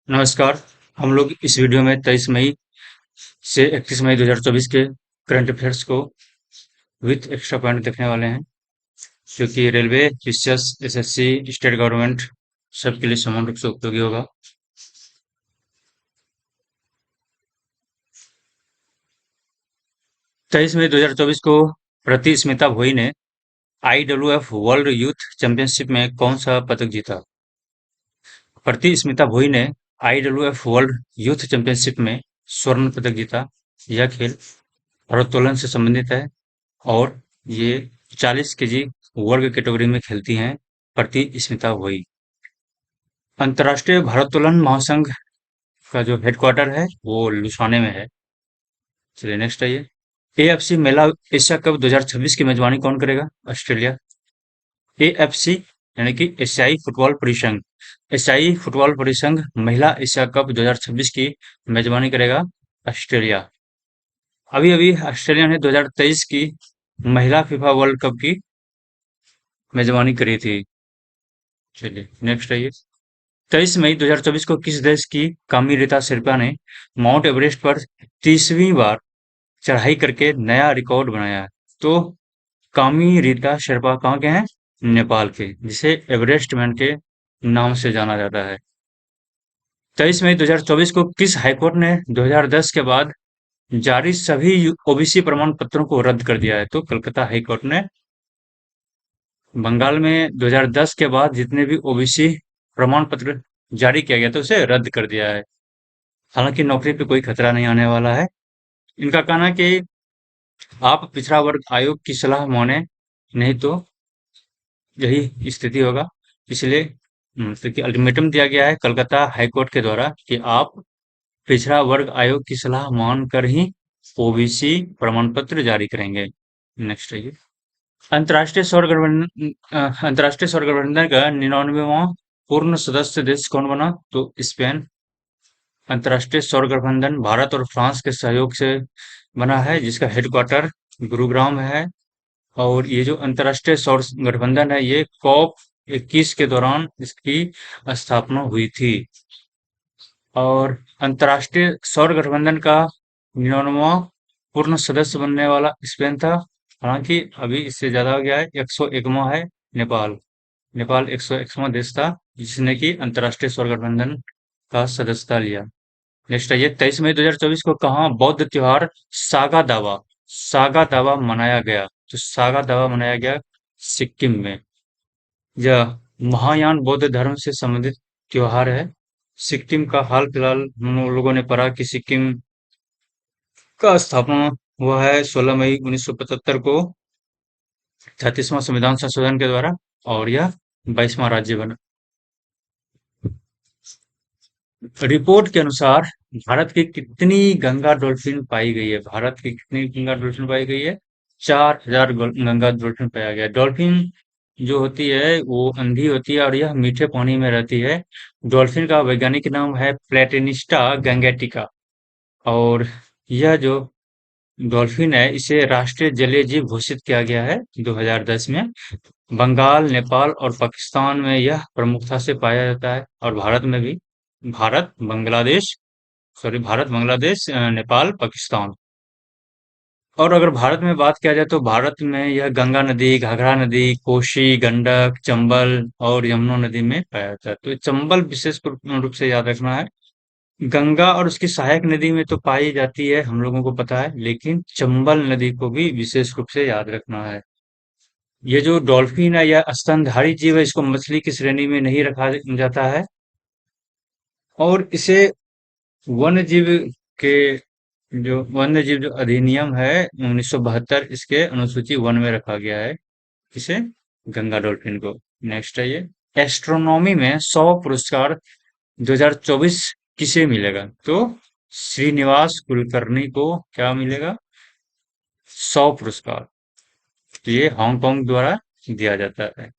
नमस्कार। हम लोग इस वीडियो में 23 मई से 31 मई 2024 के करंट अफेयर्स को विथ एक्स्ट्रा पॉइंट देखने वाले हैं, जो कि railway, PCS, SSC, state government सबके लिए समान रूप से उपयोगी होगा। 23 मई 2024 को प्रति स्मिता भोई ने आईडब्ल्यूएफ वर्ल्ड यूथ चैंपियनशिप में कौन सा पदक जीता? प्रति स्मिता भोई ने आईडब्ल्यूएफ वर्ल्ड यूथ चैंपियनशिप में स्वर्ण पदक जीता। यह खेल भारोत्तोलन से संबंधित है और ये 40 केजी वर्ग कैटेगरी में खेलती हैं प्रति स्मिता भोई। अंतर्राष्ट्रीय भारोत्तोलन महासंघ का जो हेडक्वार्टर है वो लुसाने में है। चलिए नेक्स्ट आइए। एएफसी महिला एशिया कप 2026 की मेजबानी कौन करेगा? ऑस्ट्रेलिया। एएफसी यानी कि एशियाई फुटबॉल परिसंघ, एशियाई फुटबॉल परिसंघ महिला एशिया कप 2026 की मेजबानी करेगा ऑस्ट्रेलिया। अभी अभी ऑस्ट्रेलिया ने 2023 की महिला फीफा वर्ल्ड कप की मेजबानी करी थी। चलिए नेक्स्ट आइए। 23 मई 2024 को किस देश की कामी रीता शेरपा ने माउंट एवरेस्ट पर 30वीं बार चढ़ाई करके नया रिकॉर्ड बनाया है? तो कामी रीता शेरपा कहाँ के हैं? नेपाल के, जिसे एवरेस्ट मैन के नाम से जाना जाता है। 23 मई 2024 को किस हाईकोर्ट ने 2010 के बाद जारी सभी ओबीसी प्रमाण पत्रों को रद्द कर दिया है? तो कलकत्ता हाईकोर्ट ने बंगाल में 2010 के बाद जितने भी ओबीसी प्रमाण पत्र जारी किया गया था उसे रद्द कर दिया है। हालांकि नौकरी पे कोई खतरा नहीं आने वाला है। इनका कहना है कि आप पिछड़ा वर्ग आयोग की सलाह माने, नहीं तो यही स्थिति होगा। इसलिए क्योंकि अल्टीमेटम दिया गया है कलकत्ता हाईकोर्ट के द्वारा कि आप पिछड़ा वर्ग आयोग की सलाह मानकर ही ओबीसी प्रमाण पत्र जारी करेंगे। नेक्स्ट है। अंतर्राष्ट्रीय सौर गठबंधन का 99वां पूर्ण सदस्य देश कौन बना? तो स्पेन। अंतर्राष्ट्रीय सौर गठबंधन भारत और फ्रांस के सहयोग से बना है, जिसका हेडक्वार्टर गुरुग्राम में है। और ये जो अंतर्राष्ट्रीय सौर गठबंधन है ये कॉप 21 के दौरान इसकी स्थापना हुई थी। और अंतर्राष्ट्रीय सौर गठबंधन का 99वां पूर्ण सदस्य बनने वाला स्पेन था। हालांकि अभी इससे ज्यादा हो गया है, 101वां है नेपाल। नेपाल 101वां देश था जिसने कि अंतर्राष्ट्रीय सौर गठबंधन का सदस्यता लिया। नेक्स्ट है ये। 23 मई 2024 को कहाँ बौद्ध त्योहार सागा दावा सागा दावा मनाया गया? तो सागा दावा मनाया गया सिक्किम में। यह महायान बौद्ध धर्म से संबंधित त्योहार है। सिक्किम का हाल फिलहाल हम लोगों ने पढ़ा कि सिक्किम का स्थापना हुआ है 16 मई 1975 को 36वां संविधान संशोधन के द्वारा, और यह 22वां राज्य बना। रिपोर्ट के अनुसार भारत की कितनी गंगा डॉल्फिन पाई गई है? भारत की कितनी गंगा डॉल्फिन पाई गई है? 4000 गंगा डॉल्फिन पाया गया है। डॉल्फिन जो होती है वो अंधी होती है और यह मीठे पानी में रहती है। डॉल्फिन का वैज्ञानिक नाम है प्लेटिनिस्टा गैंगेटिका। और यह जो डॉल्फिन है इसे राष्ट्रीय जलीय जीव घोषित किया गया है 2010 में। बंगाल, नेपाल और पाकिस्तान में यह प्रमुखता से पाया जाता है, और भारत में भी। भारत, बांग्लादेश, भारत, बांग्लादेश, नेपाल, पाकिस्तान। और अगर भारत में बात किया जाए तो भारत में यह गंगा नदी, घाघरा नदी, कोसी, गंडक, चंबल और यमुना नदी में पाया जाता है। तो चंबल विशेष रूप से याद रखना है। गंगा और उसकी सहायक नदी में तो पाई जाती है, हम लोगों को पता है, लेकिन चंबल नदी को भी विशेष रूप से याद रखना है। ये जो डॉल्फिन है यह स्तनधारी जीव है, इसको मछली की श्रेणी में नहीं रखा जाता है। और इसे वन्य जीव के वन्य जीव जो अधिनियम है 1972, इसके अनुसूची वन में रखा गया है इसे, गंगा डॉल्फिन को। नेक्स्ट है ये। एस्ट्रोनॉमी में 100 पुरस्कार 2024 किसे मिलेगा? तो श्रीनिवास कुलकर्णी को क्या मिलेगा? 100 पुरस्कार। तो ये हांगकांग द्वारा दिया जाता है।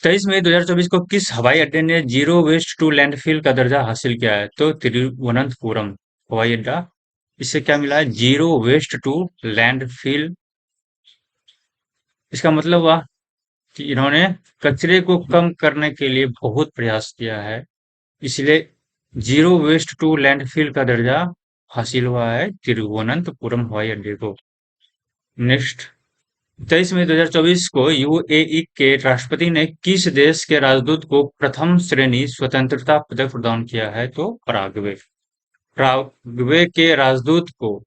23 मई 2024 को किस हवाई अड्डे ने जीरो वेस्ट टू लैंडफिल का दर्जा हासिल किया है? तो तिरुवनंतपुरम हवाई अड्डा। इससे क्या मिला है? Zero waste to landfill. इसका मतलब हुआ कि इन्होंने कचरे को कम करने के लिए बहुत प्रयास किया है। इसलिए जीरो वेस्ट टू लैंडफिल का दर्जा हासिल हुआ है तिरुवनंतपुरम हवाई अड्डे को। नेक्स्ट, 23 मई 2024 को यूएई के राष्ट्रपति ने किस देश के राजदूत को प्रथम श्रेणी स्वतंत्रता पदक प्रदान किया है? तो पराग्वे। पराग्वे के राजदूत को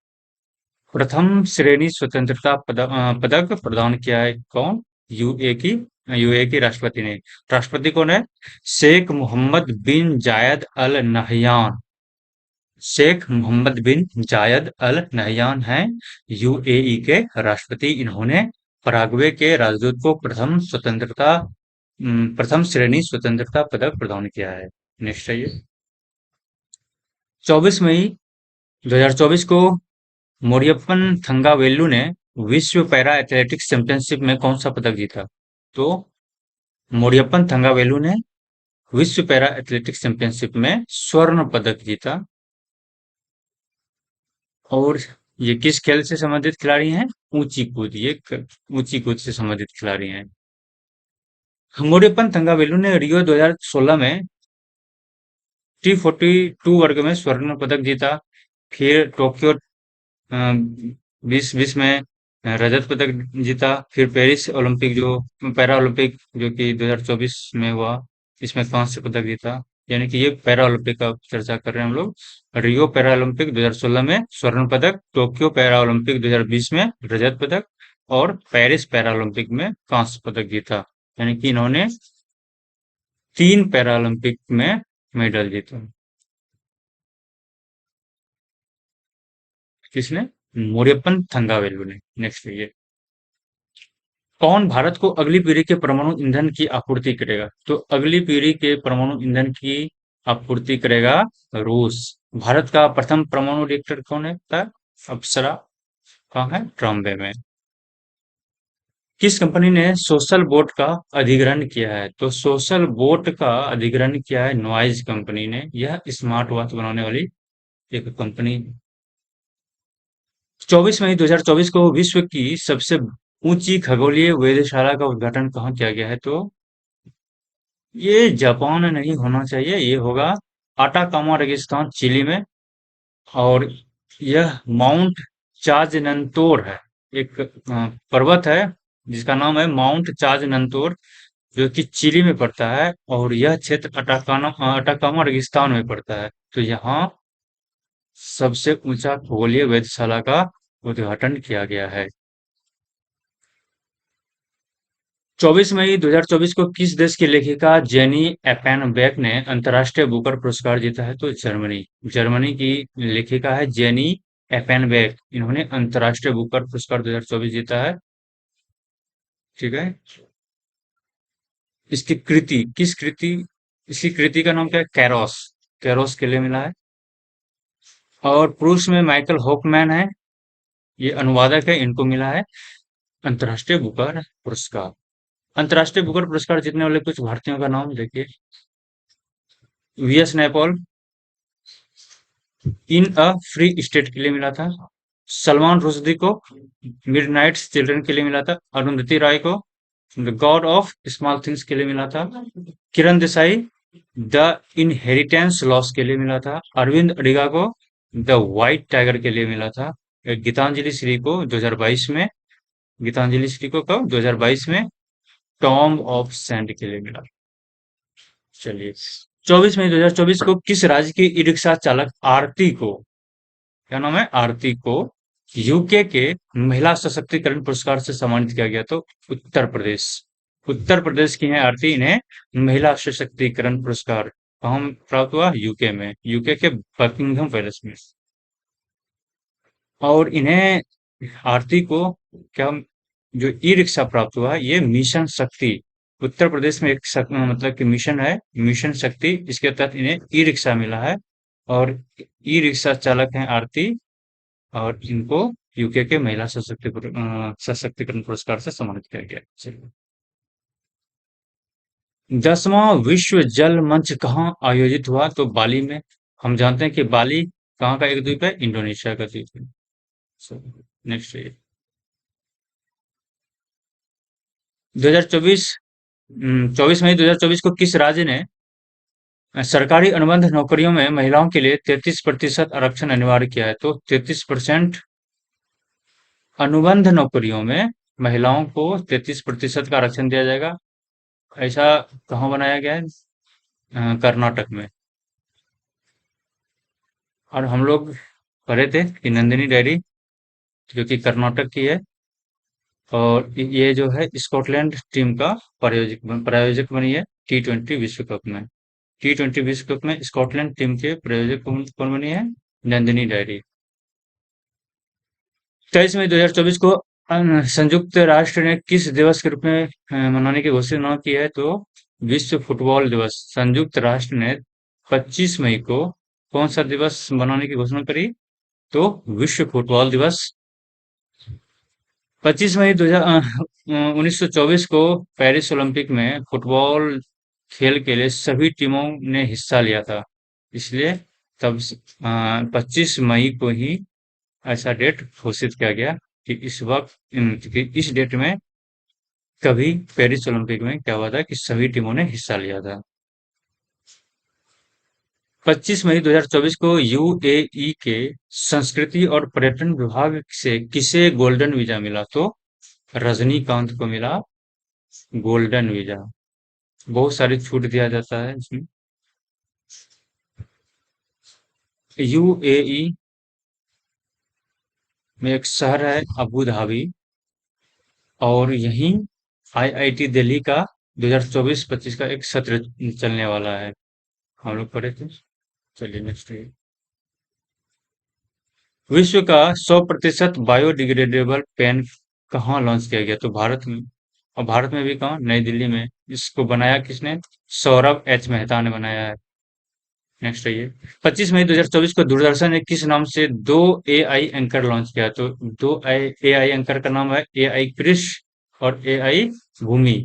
प्रथम श्रेणी स्वतंत्रता पदक प्रदान किया है कौन? यूए की यूए की राष्ट्रपति ने। राष्ट्रपति कौन है? शेख मोहम्मद बिन जायद अल नहयान। शेख मोहम्मद बिन जायद अल नहयान हैं यूएई के राष्ट्रपति। इन्होंने पराग्वे के राजदूत को प्रथम श्रेणी स्वतंत्रता पदक प्रदान किया है। नेक्स्ट है ये, 24 मई 2024 को मोरियप्पन थंगावेलु ने विश्व पैरा एथलेटिक्स चैंपियनशिप में कौन सा पदक जीता? तो मोरियप्पन थंगावेलु ने विश्व पैरा एथलेटिक्स चैंपियनशिप में स्वर्ण पदक जीता। और ये किस खेल से संबंधित खिलाड़ी हैं? ऊंची कूद। ऊंची कूद से संबंधित खिलाड़ी हैं। मोरियप्पन थंगावेलु ने रियो 2016 में T42 वर्ग में स्वर्ण पदक जीता। फिर टोक्यो 2020 में रजत पदक जीता। फिर पेरिस ओलंपिक जो पैरा ओलंपिक जो कि 2024 में हुआ, इसमें कांस्य पदक जीता। यानी कि ये पैरा ओलंपिक का चर्चा कर रहे हैं हम लोग। रियो पैरा ओलंपिक 2016 में स्वर्ण पदक, टोक्यो पैरा ओलंपिक 2020 में रजत पदक और पेरिस पैरा ओलंपिक में कांस्य पदक जीता। यानी कि इन्होंने 3 पैरा ओलंपिक में मेडल जीता। किसने? मोरियप्पन थंगावेलु ने। नेक्स्ट ये, कौन भारत को अगली पीढ़ी के परमाणु ईंधन की आपूर्ति करेगा? तो अगली पीढ़ी के परमाणु ईंधन की आपूर्ति करेगा रूस। भारत का प्रथम परमाणु रिएक्टर कौन है? था अप्सरा। कहाँ है? ट्रॉम्बे में। किस कंपनी ने सोशल बोट का अधिग्रहण किया है? तो सोशल बोट का अधिग्रहण किया है नॉइज कंपनी ने। यह स्मार्ट वॉच बनाने वाली एक कंपनी। 24 मई 2024 को विश्व की सबसे ऊंची खगोलीय वेधशाला का उद्घाटन कहाँ किया गया है? तो ये जापान में नहीं होना चाहिए, ये होगा आटाकामा रेगिस्तान चिली में। और यह माउंट चाजनंतोर है। एक पर्वत है जिसका नाम है माउंट चाजनंतोर, जो कि चिली में पड़ता है। और यह क्षेत्र अटाकामा रेगिस्तान में पड़ता है। तो यहाँ सबसे ऊंचा खगोलीय वेधशाला का उद्घाटन किया गया है। 24 मई 2024 को किस देश की लेखिका जेनी एपेनबेक ने अंतर्राष्ट्रीय बुकर पुरस्कार जीता है? तो जर्मनी। जर्मनी की लेखिका है जेनी एपेनबेक। इन्होंने अंतर्राष्ट्रीय बुकर पुरस्कार 2024 जीता है। ठीक है। इसकी कृति का नाम क्या है? कैरोस। कैरोस के लिए मिला है। और पुरुष में माइकल हॉफमैन है, ये अनुवादक है, इनको मिला है अंतर्राष्ट्रीय बुकर पुरस्कार। अंतर्राष्ट्रीय बुकर पुरस्कार जीतने वाले कुछ भारतीयों का नाम देखिए। V S Naipaul in a free state के लिए मिला था। सलमान रुश्दी को मिडनाइट चिल्ड्रन के लिए मिला था। अरुंधति राय को the God of small things के लिए मिला था। Kiran Desai the inheritance loss के लिए मिला था। अरविंद अडिगा को द व्हाइट टाइगर के लिए मिला था। गीतांजलि श्री को 2022 में, गीतांजलि श्री को कब? 2022 में टॉम ऑफ सैंड के लिए मिला। चलिए, 24 मई 2024 को किस राज्य की ई रिक्शा चालक आरती को, क्या नाम है? आरती को यूके के महिला सशक्तिकरण पुरस्कार से सम्मानित किया गया? तो उत्तर प्रदेश। उत्तर प्रदेश की है आरती। इन्हें महिला सशक्तिकरण पुरस्कार कहाँ प्राप्त हुआ? यूके में, यूके के बकिंघम पैलेस में। और इन्हें आरती को क्या, जो ई रिक्शा प्राप्त हुआ है, ये मिशन शक्ति, उत्तर प्रदेश में एक मतलब कि मिशन है, मिशन शक्ति, इसके तहत इन्हें ई रिक्शा मिला है। और ई रिक्शा चालक हैं आरती। और इनको यूके के महिला सशक्तिकरण पुरस्कार से सम्मानित किया गया। चलिए, 10वां विश्व जल मंच कहाँ आयोजित हुआ? तो बाली में। हम जानते हैं कि बाली कहाँ का एक द्वीप है? इंडोनेशिया का द्वीप है। नेक्स्ट, 2024 24 मई 2024 को किस राज्य ने सरकारी अनुबंध नौकरियों में महिलाओं के लिए 33% आरक्षण अनिवार्य किया है। तो 33% अनुबंध नौकरियों में महिलाओं को 33% का आरक्षण दिया जाएगा। ऐसा कहाँ बनाया गया है? कर्नाटक में। और हम लोग पढ़े थे कि नंदिनी डेयरी जो कि कर्नाटक की है, और ये जो है स्कॉटलैंड टीम का प्रायोजक बनी है T20 विश्व कप में। T20 विश्व कप में स्कॉटलैंड टीम के प्रायोजक कौन कौन बनी है? नंदिनी डायरी। 23 मई 2024 को संयुक्त राष्ट्र ने किस दिवस के रूप में मनाने की घोषणा की है? तो विश्व फुटबॉल दिवस। संयुक्त राष्ट्र ने 25 मई को कौन सा दिवस मनाने की घोषणा करी? तो विश्व फुटबॉल दिवस। 25 मई 1924 को पेरिस ओलंपिक में फुटबॉल खेल के लिए सभी टीमों ने हिस्सा लिया था, इसलिए तब 25 मई को ही ऐसा डेट घोषित किया गया कि कि इस डेट में कभी पेरिस ओलंपिक में क्या हुआ था कि सभी टीमों ने हिस्सा लिया था। 25 मई 2024 को यूएई के संस्कृति और पर्यटन विभाग से किसे गोल्डन वीजा मिला? तो रजनीकांत को मिला गोल्डन वीजा। बहुत सारी छूट दिया जाता है इसमें। यूएई में एक शहर है अबू धाबी, और यहीं आईआईटी दिल्ली का 2024-25 का एक सत्र चलने वाला है। हम लोग पढ़े थे। चलिए नेक्स्ट। विश्व का 100% बायोडिग्रेडेबल पेन कहाँ लॉन्च किया गया? तो भारत में। और भारत में भी कहाँ? नई दिल्ली में। इसको बनाया किसने? सौरभ एच मेहता ने बनाया है। नेक्स्ट आइए। 25 मई 2024 को दूरदर्शन ने किस नाम से दो एआई एंकर लॉन्च किया? तो दो एआई एंकर का नाम है एआई क्रिश और एआई भूमि।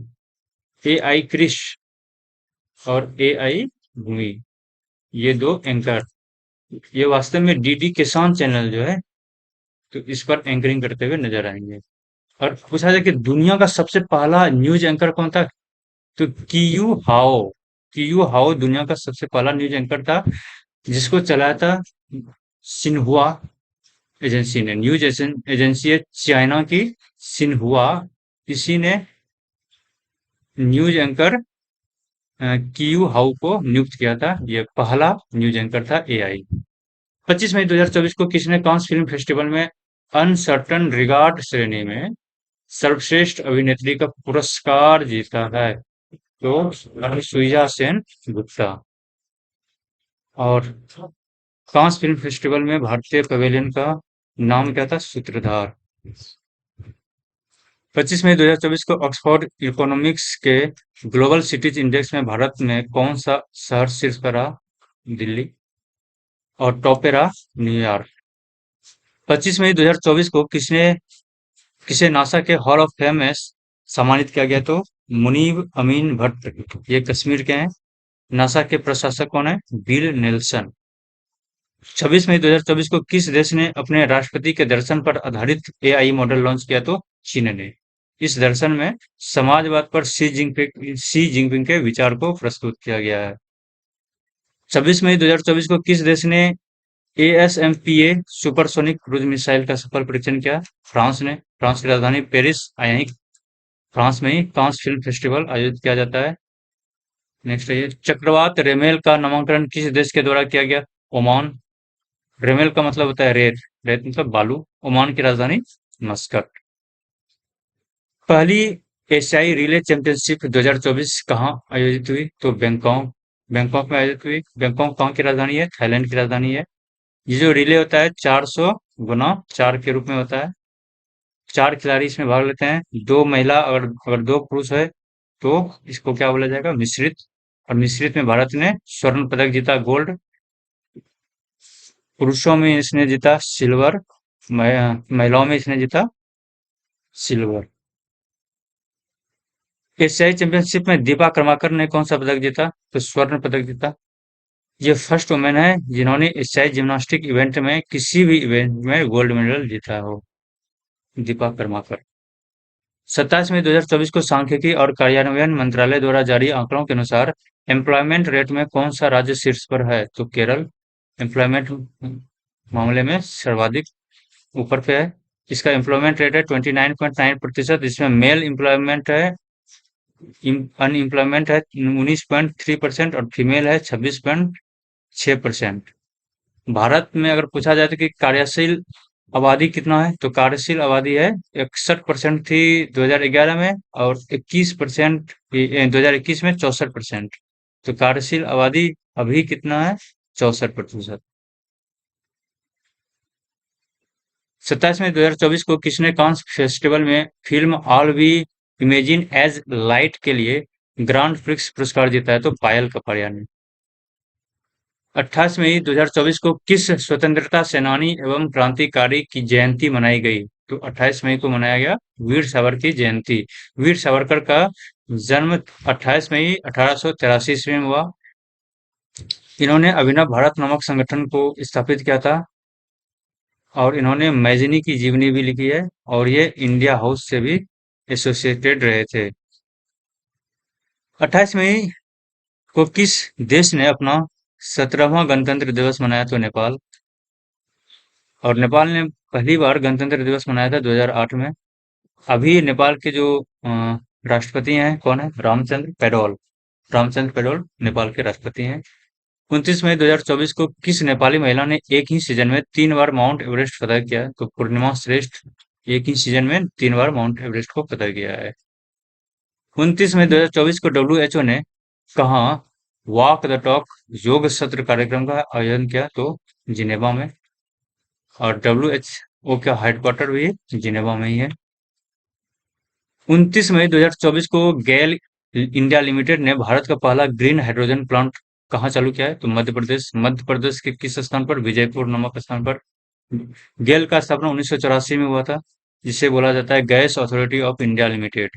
एआई क्रिश और एआई भूमि, ये दो एंकर, ये वास्तव में डीडी किसान चैनल जो है, तो इस पर एंकरिंग करते हुए नजर आएंगे। और पूछा जाए कि दुनिया का सबसे पहला न्यूज एंकर कौन था? तो कियू हाओ। कियू हाओ दुनिया का सबसे पहला न्यूज एंकर था, जिसको चलाया था सिन्हुआ एजेंसी ने। न्यूज एजेंसी है चाइना की सिन्हुआ, इसी ने न्यूज एंकर कियू हाउ को नियुक्त किया था। यह पहला न्यूज एंकर था एआई। 25 मई 2024 को किसने कांस फिल्म फेस्टिवल में अनसर्टन रिगार्ड श्रेणी में सर्वश्रेष्ठ अभिनेत्री का पुरस्कार जीता है? तो अनुसुईया सेन गुप्ता। और कांस फिल्म फेस्टिवल में भारतीय पवेलियन का नाम क्या था? सूत्रधार। 25 मई 2024 को ऑक्सफोर्ड इकोनॉमिक्स के ग्लोबल सिटीज इंडेक्स में भारत में कौन सा शहर शीर्ष पर रहा? दिल्ली। और टॉप पे रहा न्यूयॉर्क। 25 मई 2024 को किसे नासा के हॉल ऑफ फेम में सम्मानित किया गया? तो मुनीब अमीन भट्ट, ये कश्मीर के हैं। नासा के प्रशासक कौन है? Bill Nelson. 26 मई 2024 को किस देश ने अपने राष्ट्रपति के दर्शन पर आधारित एआई मॉडल लॉन्च किया? तो चीन ने। इस दर्शन में समाजवाद पर शी जिनपिंग के विचार को प्रस्तुत किया गया है। 26 मई 2024 को किस देश ने एएसएमपीए सुपरसोनिक क्रूज मिसाइल का सफल परीक्षण किया? फ्रांस ने। फ्रांस की राजधानी पेरिस, यहीं फ्रांस में ही कांस फिल्म फेस्टिवल आयोजित किया जाता है। नेक्स्ट है चक्रवात रेमेल का नामकरण किस देश के द्वारा किया गया? ओमान। रेमेल का मतलब होता है रेत। रेत मतलब बालू। ओमान की राजधानी मस्कट। पहली एशियाई रिले चैंपियनशिप 2024 कहाँ आयोजित हुई? तो बैंकॉक। बैंकॉक में आयोजित हुई। बैंकॉक कहाँ की राजधानी है? थाईलैंड की राजधानी है। ये जो रिले होता है 400 गुना 4 के रूप में होता है। 4 खिलाड़ी इसमें भाग लेते हैं। 2 महिला, अगर अगर 2 पुरुष है तो इसको क्या बोला जाएगा? मिश्रित। और मिश्रित में भारत ने स्वर्ण पदक जीता, गोल्ड। पुरुषों में इसने जीता सिल्वर। महिलाओं में इसने जीता सिल्वर। एशियाई चैंपियनशिप में दीपा कर्माकर ने कौन सा पदक जीता? तो स्वर्ण पदक जीता। ये फर्स्ट वुमेन है जिन्होंने एशियाई जिम्नास्टिक इवेंट में किसी भी इवेंट में गोल्ड मेडल जीता हो। दीपा कर्माकर। 27 मई 2024 को सांख्यिकी और कार्यान्वयन मंत्रालय द्वारा जारी आंकड़ों के अनुसार एम्प्लॉयमेंट रेट में कौन सा राज्य शीर्ष पर है? तो केरल एम्प्लॉयमेंट मामले में सर्वाधिक ऊपर पे है। इसका एम्प्लॉयमेंट रेट है 29.9%। इसमें मेल एम्प्लॉयमेंट है, अनएम्प्लॉयमेंट है 19.3% और फीमेल है 26.6%। भारत में अगर पूछा जाए तो कि कार्यशील आबादी कितना है, तो कार्यशील आबादी है 61% थी 2011 में, और 21% 2021 में 64%। तो कार्यशील आबादी अभी कितना है? 64%। 27 मई 2024 को किसने कांस फेस्टिवल में film all we imagine as light के लिए ग्रांड प्रिक्स पुरस्कार जीता है? तो पायल कपाड़िया ने। 28 मई 2024 को किस स्वतंत्रता सेनानी एवं क्रांतिकारी की जयंती मनाई गई? तो 28 मई को मनाया गया वीर सावरकर की जयंती। वीर सावरकर का जन्म 28 मई 1883 ईस्वी में हुआ। इन्होंने अभिनव भारत नामक संगठन को स्थापित किया था, और इन्होंने मैजिनी की जीवनी भी लिखी है, और ये इंडिया हाउस से भी एसोसिएटेड रहे थे। 28 मई को किस देश ने अपना 17वां गणतंत्र दिवस मनाया? तो नेपाल। और नेपाल ने पहली बार गणतंत्र दिवस मनाया था 2008 में। अभी नेपाल के जो अ, राष्ट्रपति हैं कौन है? रामचंद्र पौडेल। रामचंद्र पौडेल नेपाल के राष्ट्रपति हैं। 29 मई 2024 को किस नेपाली महिला ने एक ही सीजन में 3 बार माउंट एवरेस्ट फतह किया है? तो पूर्णिमा श्रेष्ठ एक ही सीजन में 3 बार माउंट एवरेस्ट को फतह किया है। 29 मई 2024 को डब्ल्यूएचओ ने कहा वॉक द टॉक योग सत्र कार्यक्रम का आयोजन किया? तो जिनेवा में। और डब्ल्यूएचओ का हेडक्वार्टर भी जिनेवा में ही है। 29 मई 2024 को गेल इंडिया लिमिटेड ने भारत का पहला ग्रीन हाइड्रोजन प्लांट कहाँ चालू किया है? तो मध्य प्रदेश के किस स्थान पर? विजयपुर नामक स्थान पर। गेल का स्थापना 1984 में हुआ था, जिसे बोला जाता है gas authority of India limited.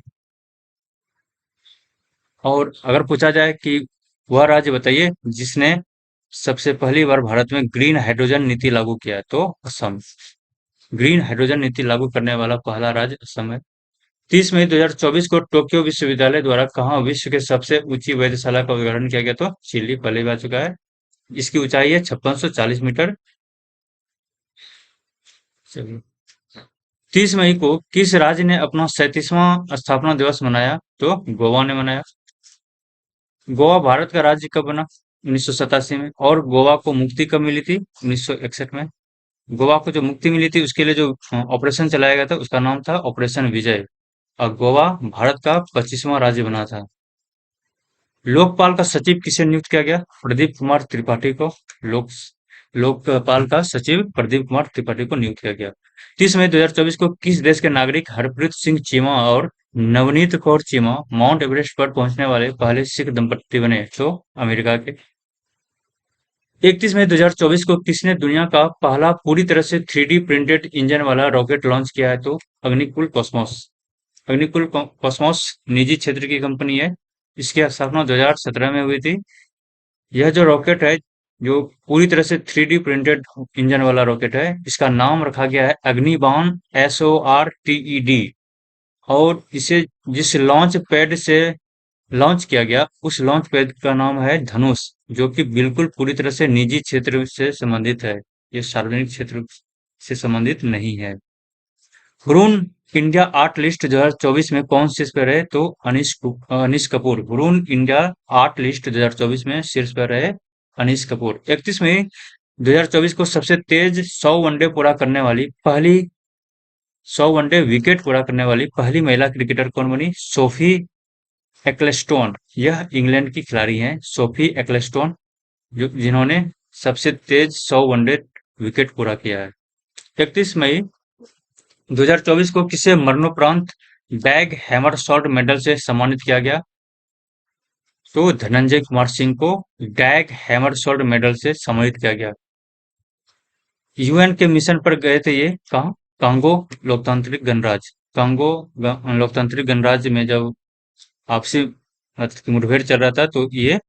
और अगर पूछा जाए कि वह राज्य बताइए जिसने सबसे पहली बार भारत में ग्रीन हाइड्रोजन नीति लागू किया है? तो असम। ग्रीन हाइड्रोजन नीति लागू करने वाला पहला राज्य असम है। 30 मई 2024 को टोक्यो विश्वविद्यालय द्वारा कहाँ विश्व के सबसे ऊंची वेधशाला का उद्घाटन किया गया? तो चिली पहले भी आ चुका है। इसकी ऊंचाई है 5640 मीटर। चलिए। 30 मई को किस राज्य ने अपना 37वां स्थापना दिवस मनाया? तो गोवा ने मनाया। गोवा भारत का राज्य कब बना? 1987 में। और गोवा को मुक्ति कब मिली थी? 1961 में। गोवा को जो मुक्ति मिली थी उसके लिए जो ऑपरेशन चलाया गया था उसका नाम था ऑपरेशन विजय। और गोवा भारत का 25वां राज्य बना था। लोकपाल का सचिव किसे नियुक्त किया गया? प्रदीप कुमार त्रिपाठी को। लोक लोकपाल का सचिव प्रदीप कुमार त्रिपाठी को नियुक्त किया गया। 30 मई 2024 को किस देश के नागरिक हरप्रीत सिंह चीमा और नवनीत कौर चीमा माउंट एवरेस्ट पर पहुंचने वाले पहले सिख दंपत्ति बने? तो अमेरिका के। 31 मई 2024 को किसने दुनिया का पहला पूरी तरह से 3D प्रिंटेड इंजन वाला रॉकेट लॉन्च किया है? तो अग्निकुल कॉस्मोस। अग्निकुल कॉस्मोस निजी क्षेत्र की कंपनी है। इसकी स्थापना 2017 में हुई थी। यह जो रॉकेट है, जो पूरी तरह से 3D प्रिंटेड इंजन वाला रॉकेट है, इसका नाम रखा गया है अग्निबाण SORTED। और इसे जिस लॉन्च पैड से लॉन्च किया गया उस लॉन्च पैड का नाम है धनुष, जो कि बिल्कुल पूरी तरह से निजी क्षेत्र से संबंधित है। ये सार्वजनिक क्षेत्र से संबंधित नहीं है। हुरून इंडिया आर्ट लिस्ट 2024 में कौन शीर्ष पर रहे? तो Anish Kapoor. Hurun India art list 2024 में शीर्ष पर रहे अनीश कपूर। 31 मई 2024 को सबसे तेज 100 वनडे पूरा करने वाली पहली 100 वनडे विकेट पूरा करने वाली पहली महिला क्रिकेटर कौन बनी? Sophie Ecclestone. यह इंग्लैंड की खिलाड़ी हैं सोफी एक्लेस्टोन, जो जिन्होंने सबसे तेज 100 वनडे विकेट पूरा किया है। 31 मई 2024 को किसे मरणोपरांत बैग हैमर शॉट मेडल से सम्मानित किया गया? तो धनंजय कुमार सिंह को बैग हैमर शॉट मेडल से सम्मानित किया गया। यूएन के मिशन पर गए थे ये कहाँ? कांगो लोकतांत्रिक गणराज्य। कांगो लोकतांत्रिक गणराज्य में जब आपसी मुठभेड़ चल रहा था तो ये